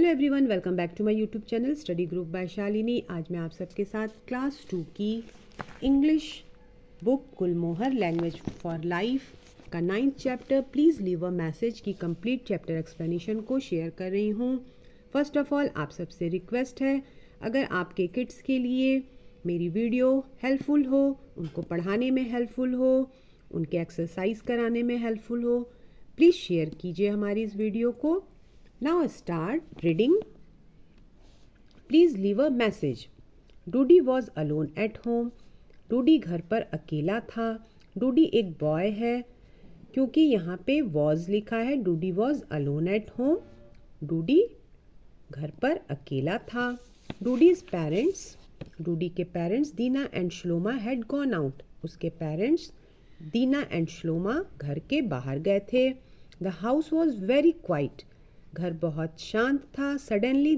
Hello everyone, welcome back to my YouTube channel study group by Shalini. आज मैं आप सबके साथ क्लास 2 की English book Gulmohar language for life का 9th chapter please leave a message की कंप्लीट चैप्टर एक्सप्लेनेशन को शेयर कर रही हूँ। फर्स्ट ऑफ ऑल आप सबसे रिक्वेस्ट है, अगर आपके किड्स के लिए मेरी वीडियो हेल्पफुल हो, उनको पढ़ाने में हेल्पफुल हो, उनके एक्सरसाइज कराने में हेल्पफुल हो, प्लीज़ शेयर कीजिए हमारी इस वीडियो को। Now start reading. Please leave a message. Doody was alone at home. Doody घर पर अकेला था। Doody एक बॉय है, क्योंकि यहाँ पे was लिखा है। Doody was alone at home. Doody घर पर अकेला था। Doody's parents, Doody के parents Dina and Shlomo had gone out. उसके पेरेंट्स दीना एंड श्लोमा घर के बाहर गए थे। The house was very quiet. घर बहुत शांत था। Suddenly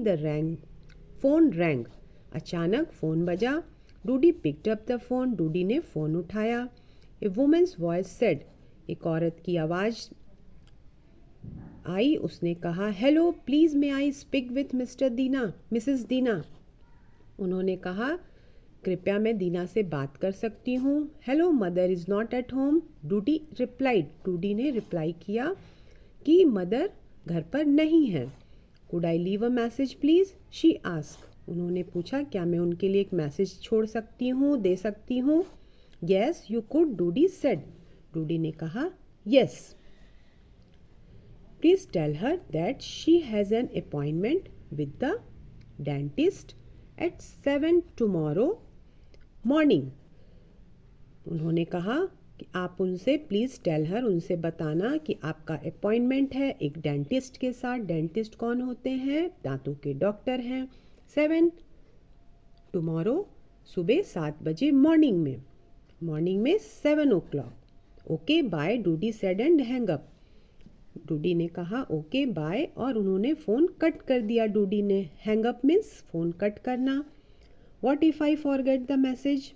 phone rang. अचानक फ़ोन बजा। Dudi picked up the phone. Dudi ने फ़ोन उठाया। ए वुमेन्स वॉइस सेड, एक औरत की आवाज़ आई। उसने कहा, hello please may I speak with Mrs Dina. उन्होंने कहा, कृपया मैं दीना से बात कर सकती हूँ। Hello mother is not at home, Dudi replied. Dudi ने रिप्लाई किया कि मदर घर पर नहीं है। Could I leave a message please, she ask. उन्होंने पूछा, क्या मैं उनके लिए एक मैसेज छोड़ सकती हूँ, दे सकती हूँ। Yes you could, Dudi said. Dudi ने कहा, yes. Please tell her that she has an appointment with the dentist at 7 tomorrow morning. उन्होंने कहा कि आप उनसे प्लीज़ टेल हर, उनसे बताना कि आपका अपॉइंटमेंट है एक डेंटिस्ट के साथ। डेंटिस्ट कौन होते हैं? दांतों के डॉक्टर हैं। 7 टुमारो, सुबह 7 बजे, मॉर्निंग में 7 o'clock। Okay bye, Dudi said and hang up. Dudi ने कहा ओके बाय और उन्होंने फ़ोन कट कर दिया। डूडी ने hang up means phone cut करना। What if I forget the message,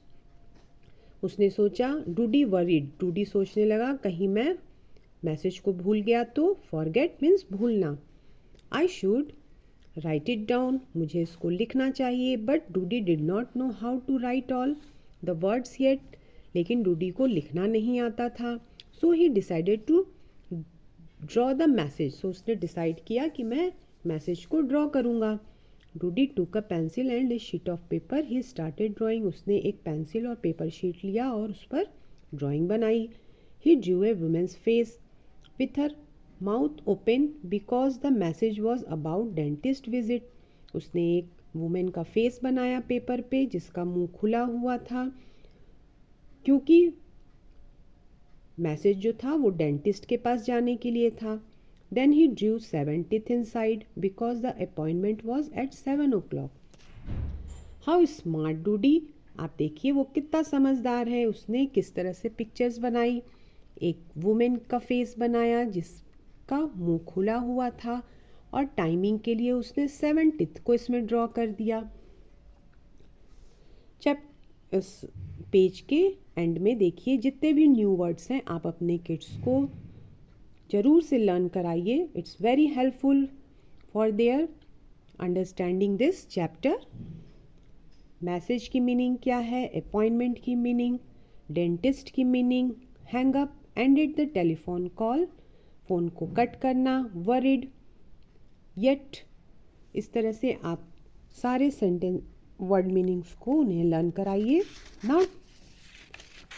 उसने सोचा। डूडी वरीड, डूडी सोचने लगा कहीं मैं मैसेज को भूल गया तो। फॉरगेट मीन्स भूलना। I should write it down, मुझे इसको लिखना चाहिए। But Doody did not know how to write all the words yet, लेकिन डूडी को लिखना नहीं आता था। So he decided to draw the message, so उसने डिसाइड किया कि मैं मैसेज को ड्रॉ करूँगा। डूडी टूक a pencil and A sheet of paper, he started drawing. उसने एक पेंसिल और पेपर शीट लिया और उस पर ड्राइंग बनाई। He drew a women's face with her mouth open because the message was about dentist visit. उसने एक वुमेन का फेस बनाया पेपर पे जिसका मुंह खुला हुआ था, क्योंकि मैसेज जो था वो डेंटिस्ट के पास जाने के लिए था। Then he drew 7 teeth inside because the appointment was at 7 o'clock. How smart Doody! आप देखिए वो कितना समझदार है। उसने किस तरह से पिक्चर्स बनाई। एक वुमेन का फेस बनाया जिसका मुंह खुला हुआ था और टाइमिंग के लिए उसने 7 टीथ को इसमें ड्रॉ कर दिया। इस पेज के एंड में देखिए जितने भी न्यू वर्ड्स हैं आप अपने किड्स को ज़रूर से लर्न कराइए। It's very helpful for their understanding this chapter. Message की मीनिंग क्या है, अपॉइंटमेंट की मीनिंग, डेंटिस्ट की meaning, hang up, ended the telephone call, phone को कट करना, वरिड, येट। इस तरह से आप सारे सेंटेंस वर्ड मीनिंग्स को उन्हें लर्न कराइए। Now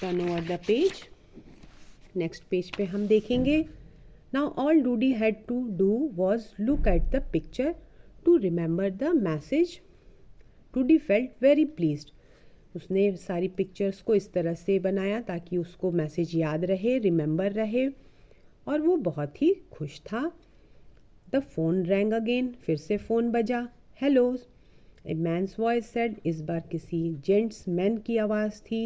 turn over the page. Next page पे हम देखेंगे। Now all Doody had to do was look at the picture to remember the message. Doody felt very pleased. उसने सारी पिक्चर्स को इस तरह से बनाया ताकि उसको मैसेज याद रहे, रिमेंबर रहे, और वो बहुत ही खुश था। The phone rang again, फिर से फ़ोन बजा। Hello, a man's voice said, इस बार किसी जेंट्स मैन की आवाज़ थी।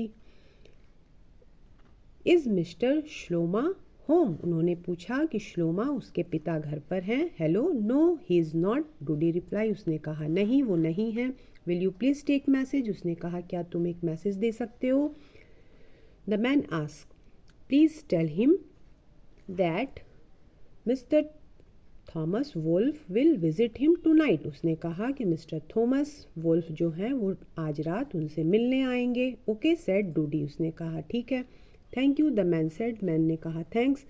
Is Mr. श्लोमा होम, उन्होंने पूछा कि श्लोमा उसके पिता घर पर हैं। Hello, no he is not, Dudi reply, उसने कहा नहीं वो नहीं है। Will you please take message, उसने कहा क्या तुम एक मैसेज दे सकते हो। The man ask, please tell him that mister Thomas Wolf will visit him tonight. उसने कहा कि मिस्टर थॉमस वुल्फ जो हैं वो आज रात उनसे मिलने आएंगे। Okay said Dudi. उसने कहा ठीक है। Thank you the man said. Man ने कहा थैंक्स।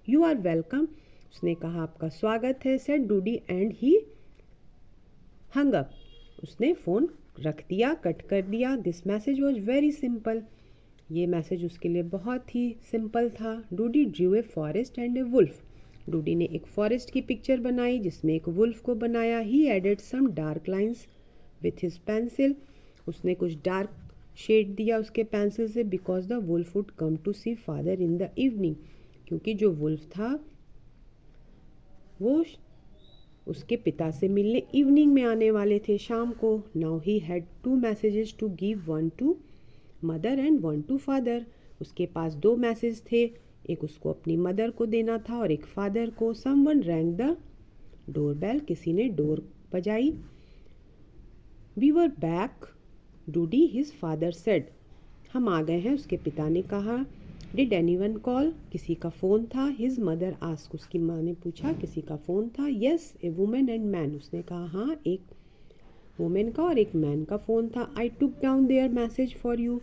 You are welcome. उसने कहा आपका स्वागत है। Said Dudi and he hung up. उसने फ़ोन रख दिया, कट कर दिया। This message was very simple. ये मैसेज उसके लिए बहुत ही सिंपल था। Dudi drew a forest and a wolf. Dudi ने एक फॉरेस्ट की पिक्चर बनाई जिसमें एक वुल्फ को बनाया। He added some dark lines with his pencil. उसने कुछ डार्क शेड दिया उसके पेंसिल से। Because the wolf would come to see father in the evening. क्योंकि जो वुल्फ था वो उसके पिता से मिलने इवनिंग में आने वाले थे, शाम को। Now he had 2 messages to give, one to mother and one to father. उसके पास 2 मैसेज थे, एक उसको अपनी मदर को देना था और एक फादर को। Someone rang the doorbell. किसी ने डोर बजाई। We were back Dudi his father said. हम आ गए हैं, उसके पिता ने कहा। Did anyone call. किसी का फ़ोन था। His mother ask. उसकी माँ ने पूछा किसी का फ़ोन था। Yes a woman and man. उसने कहा हाँ, एक वुमेन का और एक मैन का फ़ोन था। I took down their message for you.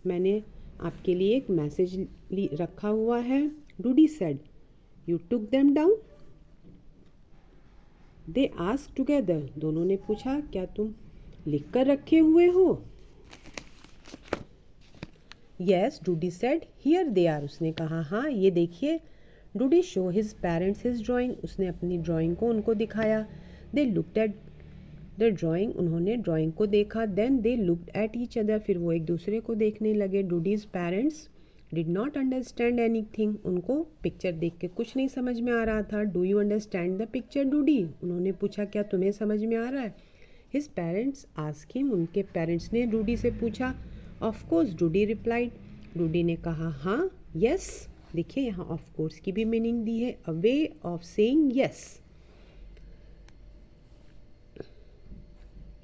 मैंने आपके लिए एक मैसेज रखा हुआ है। Doody said you took them down. They ask together. दोनों ने पूछा क्या तुम लिख कर रखे हुए हो। Yes Doody said here they are. उसने कहा हाँ, ये देखिए। Doody show his parents his drawing. उसने अपनी ड्राइंग को उनको दिखाया। They looked at the drawing. उन्होंने ड्राइंग को देखा। Then they looked at each other. फिर वो एक दूसरे को देखने लगे। Doody's parents did not understand anything. उनको पिक्चर देख के कुछ नहीं समझ में आ रहा था। Do you understand the picture Dudi. उन्होंने पूछा क्या तुम्हें समझ में आ रहा है। His parents ask him. उनके पेरेंट्स ने डूडी से पूछा। Of course Dudi replied. Dudi ने कहा हाँ, यस। देखिए यहाँ ऑफ कोर्स की भी मीनिंग दी है, a way of saying yes.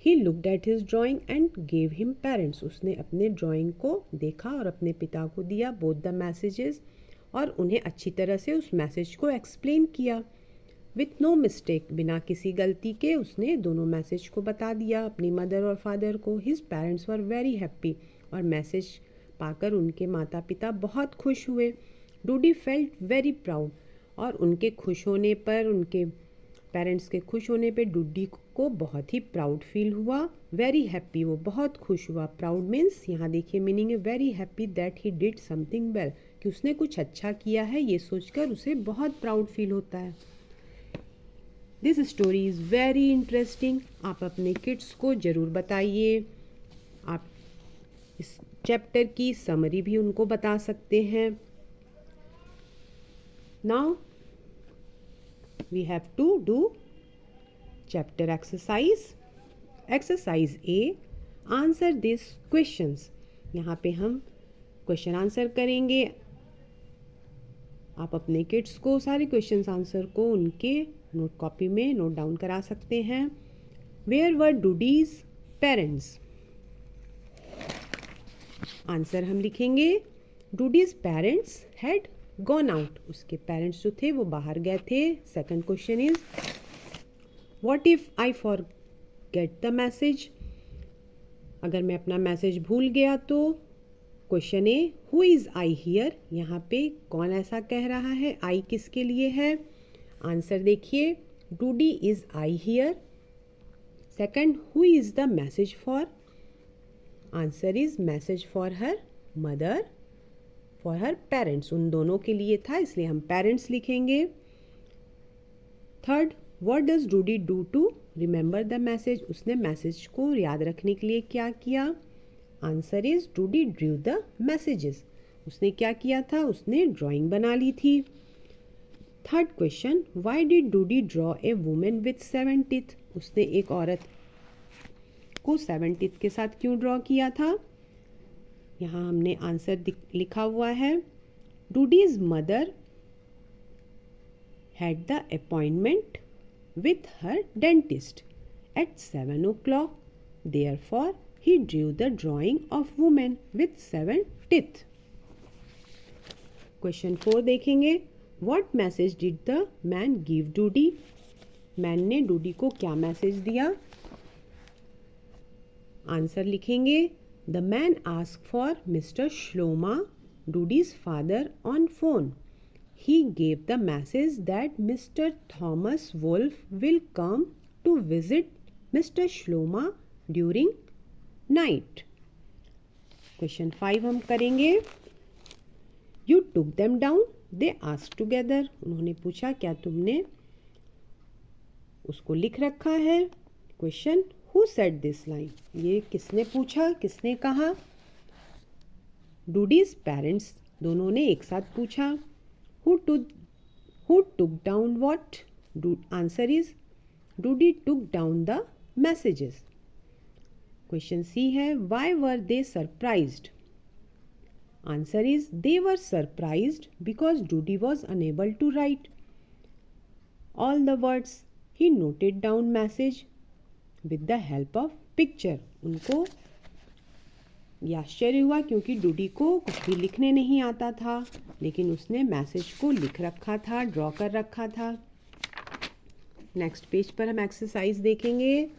He looked at his drawing and gave him parents. उसने अपने ड्राइंग को देखा और अपने पिता को दिया बोथ द मैसेजेस, और उन्हें अच्छी तरह से उस मैसेज को एक्सप्लेन किया। विथ नो मिस्टेक, बिना किसी गलती के उसने दोनों मैसेज को बता दिया अपनी मदर और फादर को। His parents were very happy. और मैसेज पाकर उनके माता पिता बहुत खुश हुए। Dudi felt very proud. और उनके खुश होने पर, उनके पेरेंट्स के खुश होने पे डूडी को बहुत ही प्राउड फील हुआ। वेरी हैप्पी, वो बहुत खुश हुआ। प्राउड मीन्स यहाँ देखिए मीनिंग है very happy that he did something well, कि उसने कुछ अच्छा किया है ये सोचकर उसे बहुत प्राउड फील होता है। This story is very interesting. आप अपने किड्स को ज़रूर बताइए। आप इस चैप्टर की समरी भी उनको बता सकते हैं। Now we have to do chapter exercise. Exercise A, answer these questions. यहाँ पे हम क्वेश्चन आंसर करेंगे। आप अपने किड्स को सारे क्वेश्चंस आंसर को उनके नोट कॉपी में नोट डाउन करा सकते हैं। Where were Doody's parents? Answer हम लिखेंगे Doody's parents had gone out. उसके पेरेंट्स जो थे वो बाहर गए थे। Second question is what if I for get the message. अगर मैं अपना मैसेज भूल गया तो। Question A who is I here. यहाँ पे कौन ऐसा कह रहा है, आई किसके लिए है। आंसर देखिए Dudi is I here. Second who is the message for. Answer is message for her mother, for her parents, उन दोनों के लिए था इसलिए हम पेरेंट्स लिखेंगे। Third what does Dudi do to remember the message. उसने मैसेज को याद रखने के लिए क्या किया। Answer is Dudi drew the messages. उसने क्या किया था, उसने ड्राइंग बना ली थी। Third question why did Dudi draw A women with 7 teeth. उसने एक औरत को 7 टीथ के साथ क्यों ड्रॉ किया था। यहाँ हमने आंसर लिखा हुआ है Doody's mother had the appointment with her dentist at 7 o'clock. Therefore, he drew the drawing of woman with 7 teeth. Question 4 देखेंगे. What message did the man give Doody? Man ने डूडी को क्या मैसेज दिया? Answer लिखेंगे the man ask for Mr Shlomo, Doody's father, on phone. He gave the message that Mr. Thomas Wolfe will come to visit Mr. Shloma during night. Question 5 हम करेंगे. You took them down? They asked together. उन्होंने पूछा क्या तुमने उसको लिख रखा है? Question Who said this line? ये किसने पूछा, किसने कहा? Doody's parents, दोनों ने एक साथ पूछा. Who took down what? Answer is Doody took down the messages. Question C है why were they surprised? Answer is they were surprised because Doody was unable to write all the words. He noted down message with the help of picture. उनको ये आश्चर्य हुआ क्योंकि डूडी को कुछ भी लिखने नहीं आता था, लेकिन उसने मैसेज को लिख रखा था, ड्रॉ कर रखा था. नेक्स्ट पेज पर हम एक्सरसाइज देखेंगे.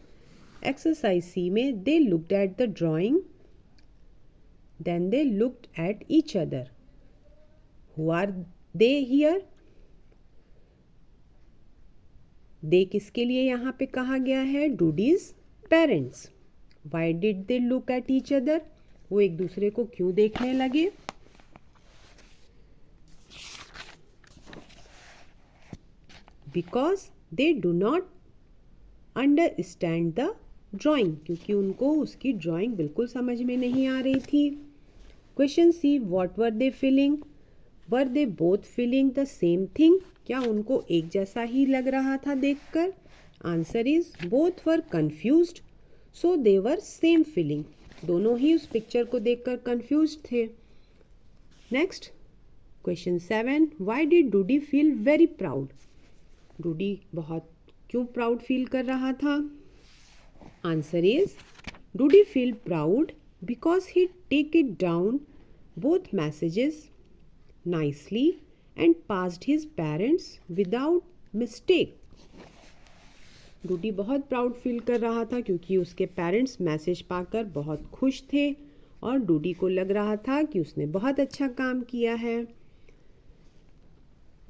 एक्सरसाइज सी में they looked at the drawing, then they looked at each other. Who are they here? They किसके लिए यहाँ पे कहा गया है? Doody's parents. Why did they look at each other? वो एक दूसरे को क्यों देखने लगे? Because they do not understand the drawing, क्योंकि उनको उसकी ड्राइंग बिल्कुल समझ में नहीं आ रही थी. Question C what were they feeling? Were they both feeling the same thing? क्या उनको एक जैसा ही लग रहा था देखकर? Answer is both were confused so they were same feeling. दोनों ही उस पिक्चर को देखकर कंफ्यूज थे. Next question 7 why did Dudi feel very proud? डूडी बहुत क्यों प्राउड फील कर रहा था? Answer is Dudi feel proud because he take it down both messages nicely and passed his parents without mistake. Dudi बहुत proud feel कर रहा था क्योंकि उसके पेरेंट्स मैसेज पाकर बहुत खुश थे और डूडी को लग रहा था कि उसने बहुत अच्छा काम किया है.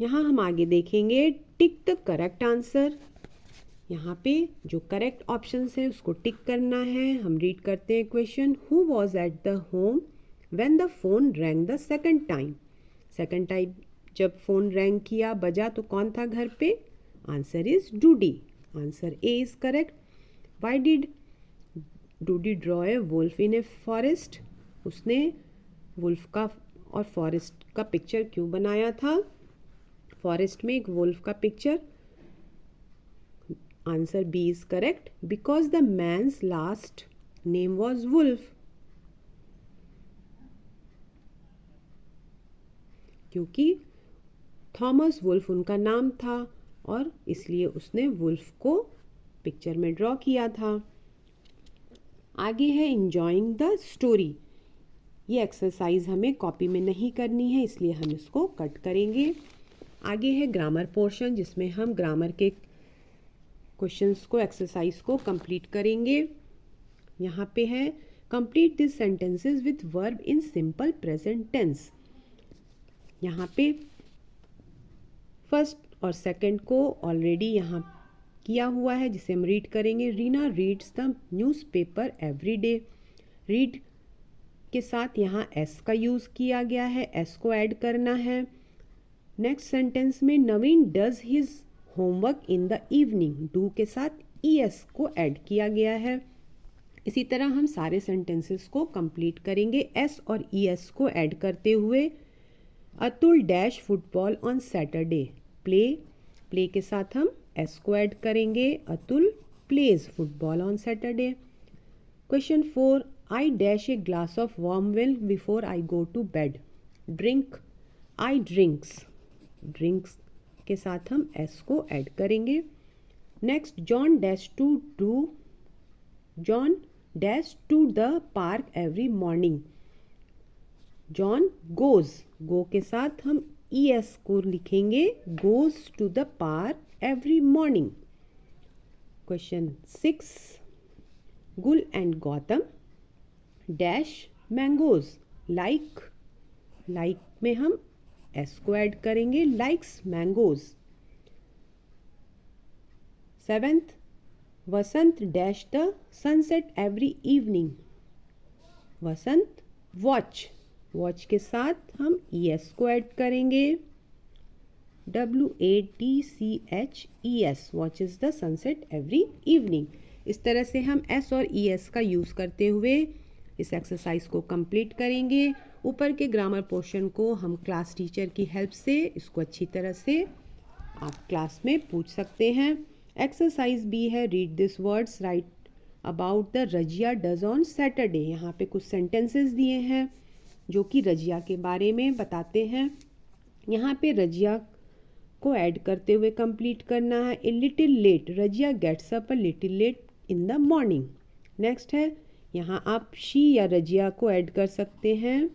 यहाँ हम आगे देखेंगे टिक द करेक्ट आंसर. यहाँ पे जो करेक्ट ऑप्शंस है उसको टिक करना है. हम रीड करते हैं question. Who was at the home when the phone rang the second time? Second time जब फोन रैंग किया, बजा, तो कौन था घर पे? Answer is Dudi. Answer A is correct. Why did Dudi draw a wolf in a forest? उसने wolf का और फॉरेस्ट का पिक्चर क्यों बनाया था? फॉरेस्ट में एक वुल्फ का picture. Answer B is correct because the man's last name was Wolf. क्योंकि थॉमस वुल्फ उनका नाम था और इसलिए उसने वुल्फ को पिक्चर में ड्रॉ किया था. आगे है इंजॉइंग द स्टोरी. ये एक्सरसाइज हमें कॉपी में नहीं करनी है, इसलिए हम इसको कट करेंगे. आगे है ग्रामर पोर्शन जिसमें हम ग्रामर के क्वेश्चंस को, एक्सरसाइज को कंप्लीट करेंगे. यहाँ पे है complete this sentences with verb in simple present tense. यहाँ पे फर्स्ट और सेकंड को ऑलरेडी यहाँ किया हुआ है जिसे हम रीड करेंगे. Reena reads the newspaper every day. Read के साथ यहाँ एस का यूज़ किया गया है, एस को ऐड करना है. नेक्स्ट सेंटेंस में Naveen does his homework in the evening. Do के साथ ई एस को ऐड किया गया है. इसी तरह हम सारे सेंटेंसेस को कंप्लीट करेंगे एस और ई एस को ऐड करते हुए. Atul dash football on Saturday. Play के साथ हम एस को ऐड करेंगे. Atul plays football on Saturday. Question 4 I dash a glass of warm milk before I go to bed. Drink I drinks. Drinks के साथ हम एस को ऐड करेंगे. Next John dash to the park every morning. John goes. Go के साथ हम E S को लिखेंगे. Goes to the park every morning. Question 6, गुल and Gautam dash mangoes like, like में हम एस को ऐड करेंगे, likes mangoes. 7th, Vasant dash the sunset every evening, Vasant watch, watch के साथ हम ES को ऐड करेंगे, WATCHES, watches the sunset every evening. इस तरह से हम S और ES का यूज़ करते हुए इस एक्सरसाइज को कंप्लीट करेंगे। ऊपर के ग्रामर पोर्शन को हम क्लास टीचर की हेल्प से इसको अच्छी तरह से आप क्लास में पूछ सकते हैं। एक्सरसाइज B है, read this words, right about the Razia does on Saturday. यहाँ पे कुछ सेंटेंसेस दिए हैं जो कि रजिया के बारे में बताते हैं। यहाँ पे रजिया को ऐड करते हुए कंप्लीट करना है। A little late, Razia gets up a little late in the morning. Next है, यहाँ आप शी या रजिया को ऐड कर सकते हैं।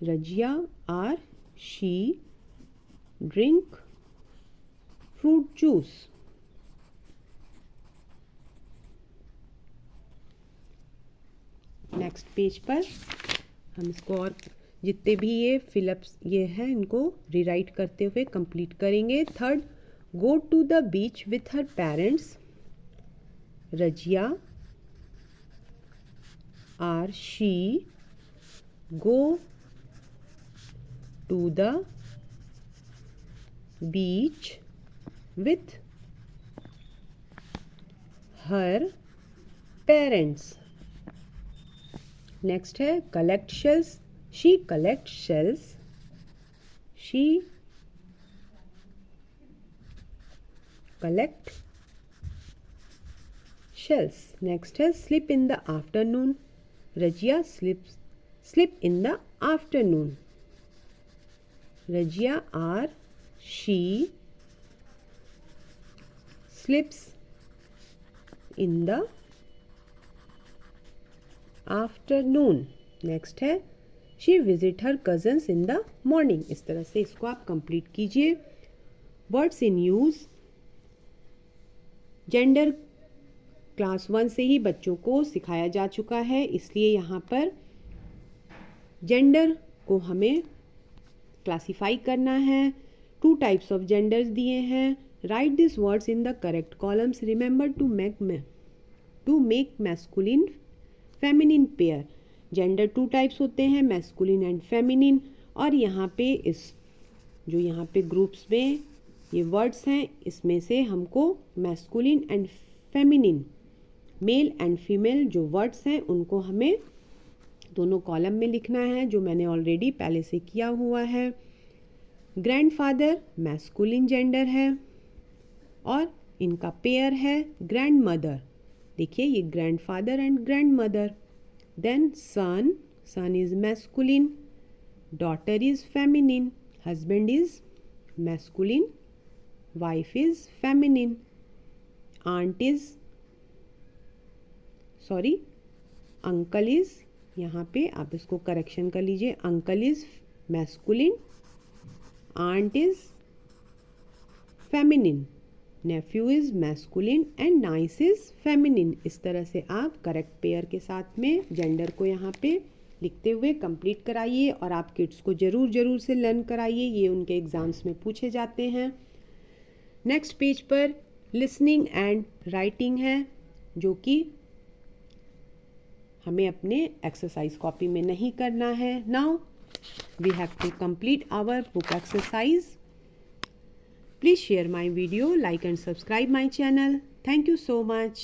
Razia or she drink fruit juice. Next page पर हम इसको और जितने भी ये फिलअप्स ये हैं इनको रीराइट करते हुए कंप्लीट करेंगे। 3rd, go to the beach with her parents, Razia or she go to the beach with her parents. Next है collect shells, she collects shells, she collect shells. Next है slip in the afternoon, Rajia slip in the afternoon, Rajia or she slips in the afternoon. Next है she visit her cousins in the morning. इस तरह से इसको आप complete कीजिए। Words in use, gender class 1 से ही बच्चों को सिखाया जा चुका है, इसलिए यहाँ पर जेंडर को हमें क्लासीफाई करना है। 2 टाइप्स ऑफ जेंडर्स दिए हैं। Write this words in the correct columns, remember to make masculine feminine pair. Gender 2 types होते हैं, मैस्कुलिन एंड फेमिनिन। और यहाँ पे जो यहाँ पे ग्रुप्स में ये वर्ड्स हैं, इसमें से हमको masculine and feminine, male and female जो वर्ड्स हैं उनको हमें दोनों कॉलम में लिखना है, जो मैंने ऑलरेडी पहले से किया हुआ है। ग्रैंडफादर मैस्कुलिन जेंडर है और इनका पेयर है ग्रैंडमदर। देखिए ये grandfather and grandmother. Then son is masculine, daughter is feminine, husband is masculine, wife is feminine, uncle is, यहाँ पे आप इसको करेक्शन कर लीजिए, uncle is masculine, aunt is feminine, nephew is masculine and niece is feminine. इस तरह से आप करेक्ट पेयर के साथ में जेंडर को यहाँ पे लिखते हुए कंप्लीट कराइए और आप किड्स को ज़रूर से लर्न कराइए, ये उनके एग्जाम्स में पूछे जाते हैं। नेक्स्ट पेज पर लिसनिंग एंड राइटिंग है, जो कि हमें अपने एक्सरसाइज कॉपी में नहीं करना है। Now we have to complete our book exercise. Please share my video, like and subscribe my channel. Thank you so much.